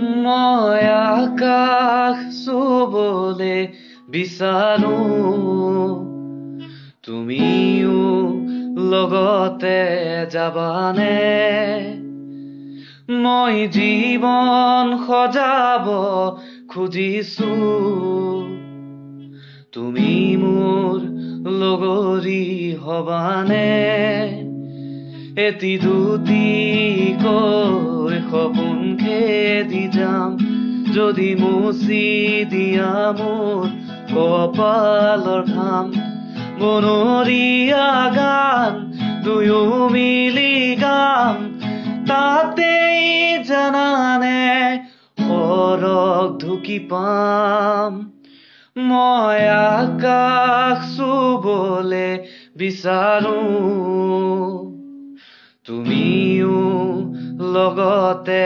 মই আকাশ চুবলে বিচাৰো, তুমিও লগতে যাবানে? মই জীৱন সজাব খুজিছো, তুমি মোৰ লগৰী হবানে? এটি দুটিকৈ সপোন খেদি যাম, যদি মুচি দিয়া মোৰ কপালৰ ঘাম। বনৰীয়া গান দুয়ো মিলি গাম, তাতেই জানানে সৰগ ঢুকি পাম। মই আকাশ চুবলে বিচাৰো, তুমিও লগতে